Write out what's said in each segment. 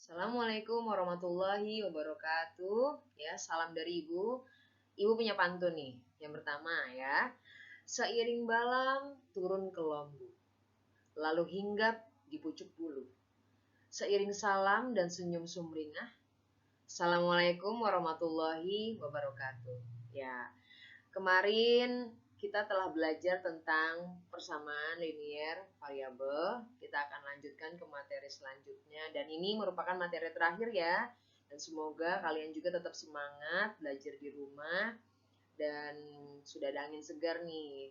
Assalamualaikum warahmatullahi wabarakatuh. Ya, salam dari Ibu. Ibu punya pantun nih. Yang pertama ya. Seiring balam turun ke lombu, lalu hinggap di pucuk bulu. Seiring salam dan senyum sumringah. Assalamualaikum warahmatullahi wabarakatuh. Ya, kemarin kita telah belajar tentang persamaan linear variabel. Kita akan lanjutkan ke materi selanjutnya dan ini merupakan materi terakhir ya. Dan semoga kalian juga tetap semangat belajar di rumah dan sudah ada angin segar nih.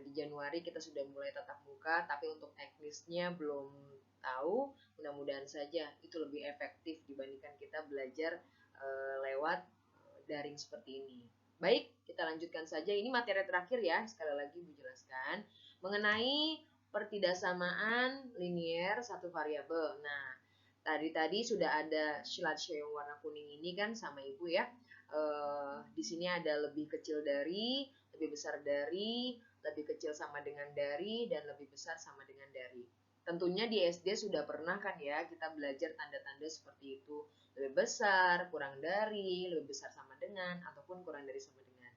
Di Januari kita sudah mulai tatap muka, tapi untuk teknisnya belum tahu. Mudah-mudahan saja itu lebih efektif dibandingkan kita belajar lewat daring seperti ini. Baik, kita lanjutkan saja. Ini materi terakhir ya, sekali lagi Bu jelaskan. Mengenai pertidaksamaan linier satu variabel. Nah, tadi sudah ada slideshow yang warna kuning ini kan sama Ibu ya. Di sini ada lebih kecil dari, lebih besar dari, lebih kecil sama dengan dari, dan lebih besar sama dengan dari. Tentunya di SD sudah pernah kan ya kita belajar tanda-tanda seperti itu. Lebih besar, kurang dari, lebih besar sama dengan, ataupun kurang dari sama dengan.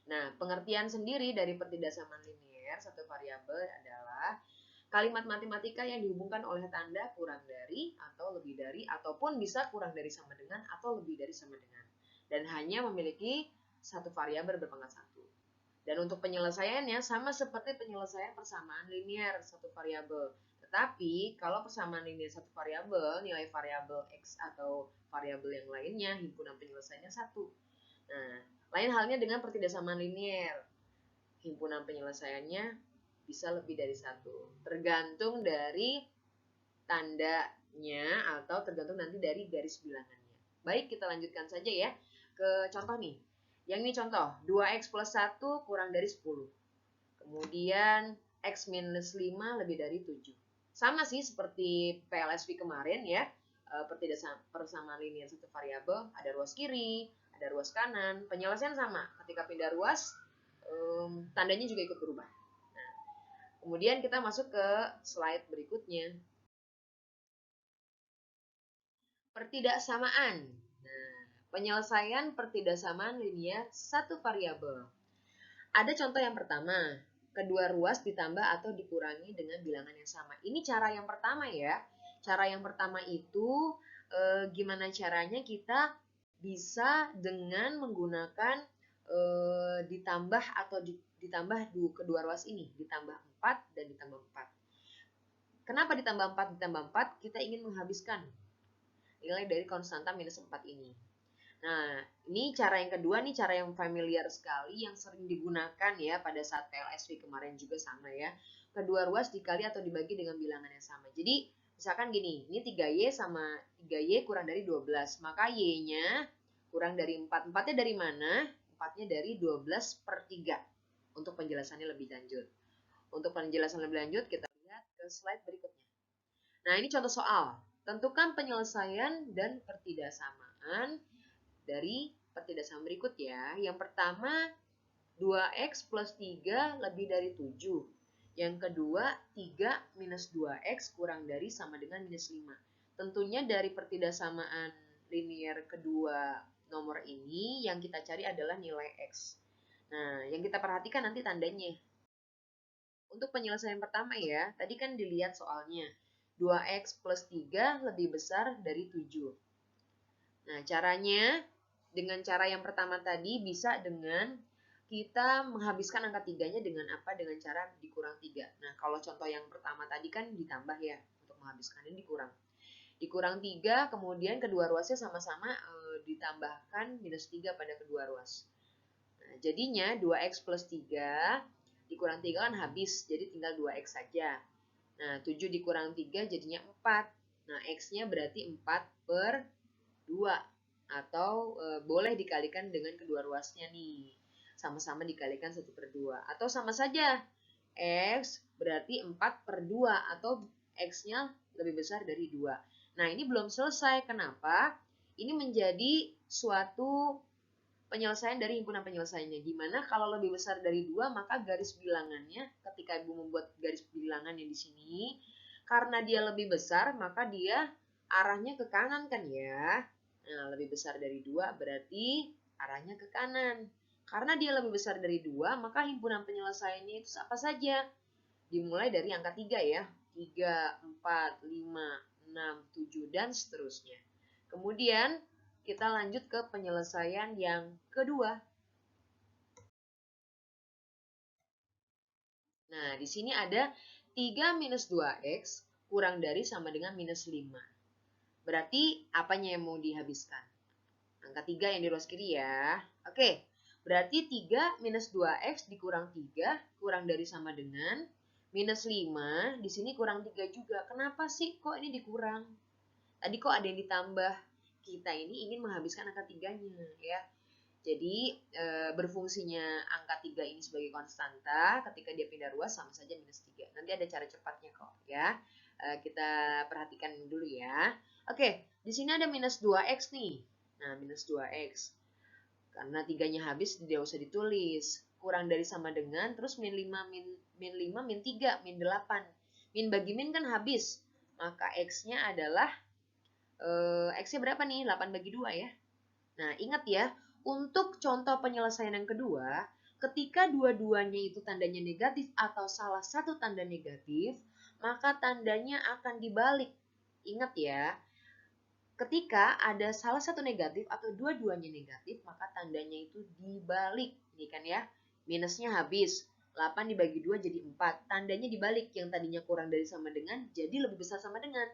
Nah, pengertian sendiri dari pertidaksamaan linier satu variabel adalah kalimat matematika yang dihubungkan oleh tanda kurang dari, atau lebih dari, ataupun bisa kurang dari sama dengan, atau lebih dari sama dengan. Dan hanya memiliki satu variabel berpangkat satu. Dan untuk penyelesaiannya sama seperti penyelesaian persamaan linier satu variabel. Tetapi kalau persamaan linier satu variabel, nilai variabel X atau variabel yang lainnya, himpunan penyelesaiannya satu. Nah, lain halnya dengan pertidaksamaan linier. Himpunan penyelesaiannya bisa lebih dari satu. Tergantung dari tandanya atau tergantung nanti dari garis bilangannya. Baik, kita lanjutkan saja ya ke contoh nih. Yang ini contoh, 2x plus 1 kurang dari 10. Kemudian x minus 5 lebih dari 7. Sama sih seperti PLSV kemarin ya, persamaan linear satu variabel, ada ruas kiri, ada ruas kanan, penyelesaian sama. Ketika pindah ruas, tandanya juga ikut berubah. Nah, kemudian kita masuk ke slide berikutnya. Pertidaksamaan. Nah, penyelesaian pertidaksamaan linear satu variabel. Ada contoh yang pertama, kedua ruas ditambah atau dikurangi dengan bilangan yang sama. Ini cara yang pertama ya. Cara yang pertama itu gimana caranya kita bisa dengan menggunakan ditambah atau ditambah kedua ruas ini, ditambah 4 dan ditambah 4. Kenapa ditambah 4 ditambah 4? Kita ingin menghabiskan nilai dari konstanta minus 4 ini. Nah, ini cara yang kedua nih, cara yang familiar sekali, yang sering digunakan ya pada saat PLSV kemarin juga sama ya. Kedua ruas dikali atau dibagi dengan bilangan yang sama. Jadi, misalkan gini, ini 3Y sama 3Y kurang dari 12. Maka Y-nya kurang dari 4. 4-nya dari mana? 4-nya dari 12 per 3. Untuk penjelasannya lebih lanjut. Untuk penjelasan lebih lanjut, kita lihat ke slide berikutnya. Nah, ini contoh soal. Tentukan penyelesaian dan pertidaksamaan dari pertidaksamaan berikut ya. Yang pertama, 2x plus 3 lebih dari 7. Yang kedua, 3 minus 2x kurang dari sama dengan minus 5. Tentunya dari pertidaksamaan linear kedua nomor ini, yang kita cari adalah nilai x. Nah, yang kita perhatikan nanti tandanya. Untuk penyelesaian pertama ya, tadi kan dilihat soalnya. 2x plus 3 lebih besar dari 7. Nah, caranya dengan cara yang pertama tadi bisa dengan kita menghabiskan angka 3-nya dengan apa? Dengan cara dikurang 3. Nah, kalau contoh yang pertama tadi kan ditambah ya, untuk menghabiskannya dikurang. Dikurang 3, kemudian kedua ruasnya sama-sama ditambahkan minus 3 pada kedua ruas. Nah, jadinya 2x plus 3 dikurang 3 kan habis, jadi tinggal 2x saja. Nah, 7 dikurang 3 jadinya 4. Nah, x-nya berarti 4 per 2. Atau boleh dikalikan dengan kedua ruasnya nih. Sama-sama dikalikan 1 per 2. Atau sama saja, x berarti 4 per 2. Atau x-nya lebih besar dari 2. Nah, ini belum selesai. Kenapa? Ini menjadi suatu penyelesaian dari himpunan penyelesaiannya. Dimana kalau lebih besar dari 2, maka garis bilangannya, ketika Ibu membuat garis bilangannya di sini, karena dia lebih besar, maka dia arahnya ke kanan kan ya. Nah, lebih besar dari 2 berarti arahnya ke kanan. Karena dia lebih besar dari 2, maka himpunan penyelesaiannya itu apa saja? Dimulai dari angka 3 ya. 3, 4, 5, 6, 7, dan seterusnya. Kemudian kita lanjut ke penyelesaian yang kedua. Nah, di sini ada 3 minus 2x kurang dari sama dengan minus 5. Berarti apanya yang mau dihabiskan? Angka 3 yang di ruas kiri ya. Oke, berarti 3 minus 2x dikurang 3 kurang dari sama dengan minus 5. Di sini kurang 3 juga. Kenapa sih kok ini dikurang? Tadi kok ada yang ditambah? Kita ini ingin menghabiskan angka 3-nya ya. Jadi berfungsinya angka 3 ini sebagai konstanta, ketika dia pindah ruas sama saja minus 3. Nanti ada cara cepatnya kok ya. Kita perhatikan dulu ya. Oke, di sini ada minus 2x nih. Nah, minus 2x. Karena 3-nya habis, tidak usah ditulis. Kurang dari sama dengan, terus min 5, min 5, min 3, min 8. Min bagi min kan habis. Maka x-nya adalah, x-nya berapa nih? 8 bagi 2 ya. Nah, ingat ya, untuk contoh penyelesaian yang kedua, ketika dua-duanya itu tandanya negatif atau salah satu tanda negatif, maka tandanya akan dibalik. Ingat ya, ketika ada salah satu negatif atau dua-duanya negatif, maka tandanya itu dibalik. Ini kan ya, minusnya habis. 8 dibagi 2 jadi 4. Tandanya dibalik, yang tadinya kurang dari sama dengan, jadi lebih besar sama dengan.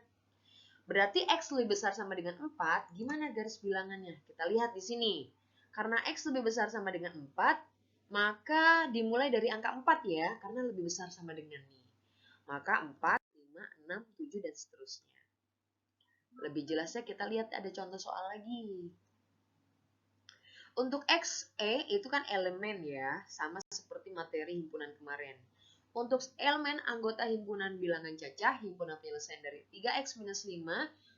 Berarti X lebih besar sama dengan 4, gimana garis bilangannya? Kita lihat di sini. Karena X lebih besar sama dengan 4, maka dimulai dari angka 4 ya, karena lebih besar sama dengan nih. Maka 4, 5, 6, 7, dan seterusnya. Lebih jelasnya kita lihat ada contoh soal lagi. Untuk X, E itu kan elemen ya, sama seperti materi himpunan kemarin. Untuk elemen anggota himpunan bilangan cacah, himpunan penyelesaian dari 3x minus 5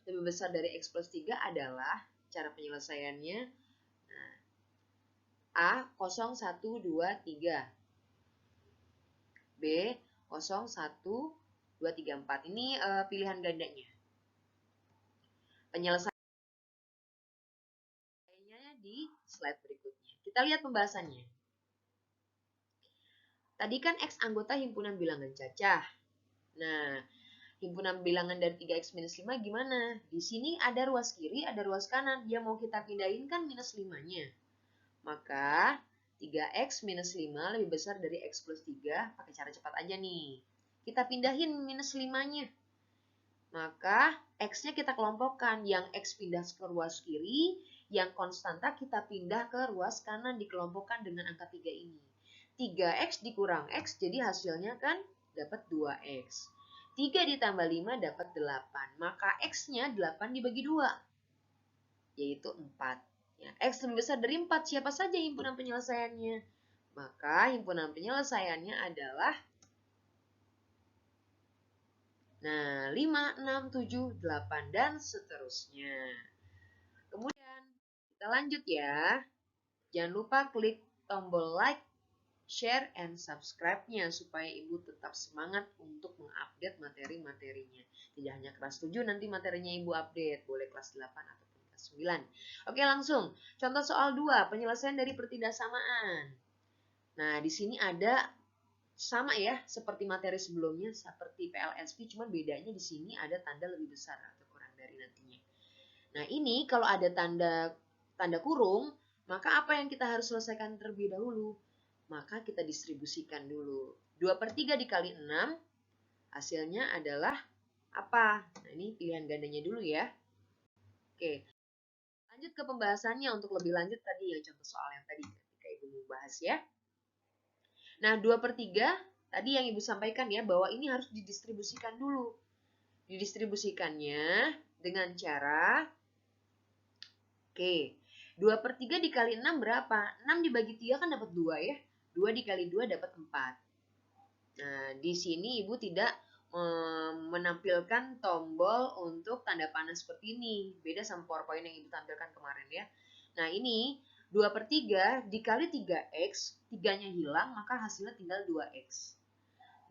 lebih besar dari x plus 3 adalah cara penyelesaiannya A 0, 1, 2, 3. B 0, 1, 2, 3, 4. Ini pilihan gandanya. Penyelesaiannya di slide berikutnya. Kita lihat pembahasannya. Tadi kan X anggota himpunan bilangan cacah. Nah, himpunan bilangan dari 3x minus 5 gimana? Di sini ada ruas kiri, ada ruas kanan. Yang mau kita pindahin kan minus 5-nya. Maka 3x minus 5 lebih besar dari x plus 3. Pakai cara cepat aja nih. Kita pindahin minus 5-nya. Maka x-nya kita kelompokkan. Yang x pindah ke ruas kiri, yang konstanta kita pindah ke ruas kanan dikelompokkan dengan angka 3 ini. 3x dikurang x, jadi hasilnya kan dapat 2x. 3 ditambah 5 dapat 8. Maka x-nya 8 dibagi 2, yaitu 4. Ya, x lebih besar dari 4, siapa saja himpunan penyelesaiannya? Maka himpunan penyelesaiannya adalah 5, 6, 7, 8, dan seterusnya. Kemudian kita lanjut ya. Jangan lupa klik tombol like, share, and subscribe-nya supaya Ibu tetap semangat untuk mengupdate materi-materinya. Tidak hanya kelas 7 nanti materinya Ibu update, boleh kelas 8 ataupun kelas 9. Oke, langsung. Contoh soal 2, penyelesaian dari pertindaksamaan. Nah, di sini ada sama ya, seperti materi sebelumnya, seperti PLSP, cuma bedanya di sini ada tanda lebih besar atau kurang dari nantinya. Nah, ini kalau ada tanda kurung, maka apa yang kita harus selesaikan terlebih dahulu? Maka kita distribusikan dulu. 2/3 dikali 6, hasilnya adalah apa? Nah, ini pilihan gandanya dulu ya. Oke, lanjut ke pembahasannya. Untuk lebih lanjut tadi yang contoh soal yang tadi ketika Ibu membahas ya. Nah, 2/3 tadi yang Ibu sampaikan ya, bahwa ini harus didistribusikan dulu. Didistribusikannya dengan cara, oke, 2/3 dikali 6 berapa? 6 dibagi 3 kan dapat 2 ya. 2 dikali 2 dapat 4. Nah, di sini Ibu tidak menampilkan tombol untuk tanda panah seperti ini. Beda sama PowerPoint yang Ibu tampilkan kemarin ya. Nah, ini 2/3 dikali 3x, 3-nya hilang, maka hasilnya tinggal 2x.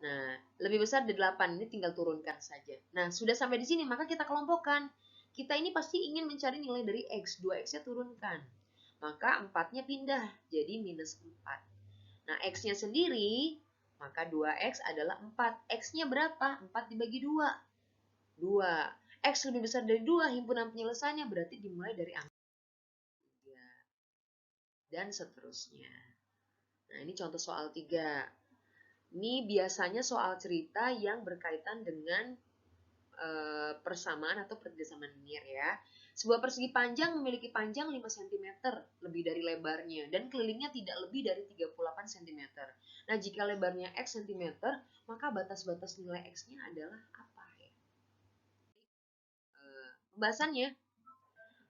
Nah, lebih besar dari 8, ini tinggal turunkan saja. Nah, sudah sampai di sini, maka kita kelompokkan. Kita ini pasti ingin mencari nilai dari X. 2X-nya turunkan. Maka 4-nya pindah jadi minus 4. Nah, X-nya sendiri, maka 2X adalah 4. X-nya berapa? 4 dibagi 2. 2. X lebih besar dari 2, himpunan penyelesaiannya berarti dimulai dari angka 3. Dan seterusnya. Nah, ini contoh soal 3. Ini biasanya soal cerita yang berkaitan dengan persamaan atau pergeseran linear ya. Sebuah persegi panjang memiliki panjang 5 cm lebih dari lebarnya dan kelilingnya tidak lebih dari 38 cm. Nah, jika lebarnya X cm, maka batas-batas nilai X-nya adalah apa ya? Pembahasannya,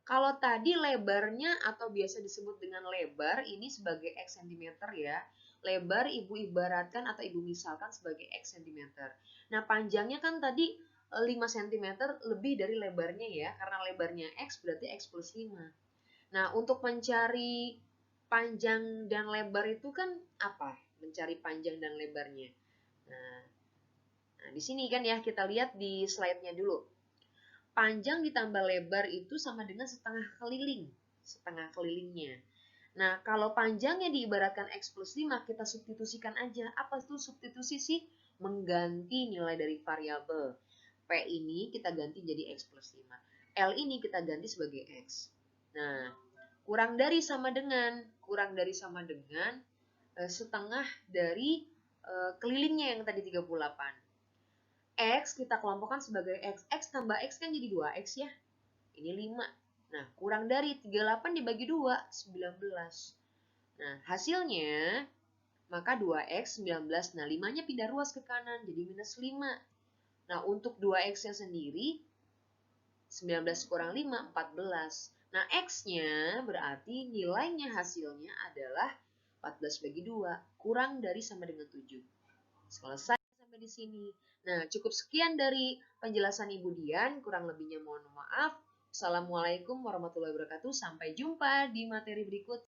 kalau tadi lebarnya atau biasa disebut dengan lebar ini sebagai X cm ya. Lebar ibu ibaratkan atau ibu misalkan sebagai X cm. Nah, panjangnya kan tadi 5 cm lebih dari lebarnya ya. Karena lebarnya X berarti X plus 5. Nah, untuk mencari panjang dan lebar itu kan apa? Mencari panjang dan lebarnya. Nah, di sini kan ya kita lihat di slide-nya dulu. Panjang ditambah lebar itu sama dengan setengah keliling. Setengah kelilingnya. Nah, kalau panjangnya diibaratkan X plus 5, kita substitusikan aja. Apa itu substitusi sih? Mengganti nilai dari variabel. P ini kita ganti jadi X plus 5. L ini kita ganti sebagai X. Nah, kurang dari sama dengan setengah dari kelilingnya yang tadi 38. X kita kelompokkan sebagai X. X tambah X kan jadi 2X ya. Ini 5. Nah, kurang dari 38 dibagi 2, 19. Nah, hasilnya, maka 2X 19. Nah, 5-nya pindah ruas ke kanan, jadi minus 5. Nah, untuk 2X-nya sendiri, 19 kurang 5, 14. Nah, X-nya berarti nilainya hasilnya adalah 14 bagi 2, kurang dari sama dengan 7. Selesai sampai di sini. Nah, cukup sekian dari penjelasan Ibu Dian. Kurang lebihnya mohon maaf. Assalamualaikum warahmatullahi wabarakatuh. Sampai jumpa di materi berikut.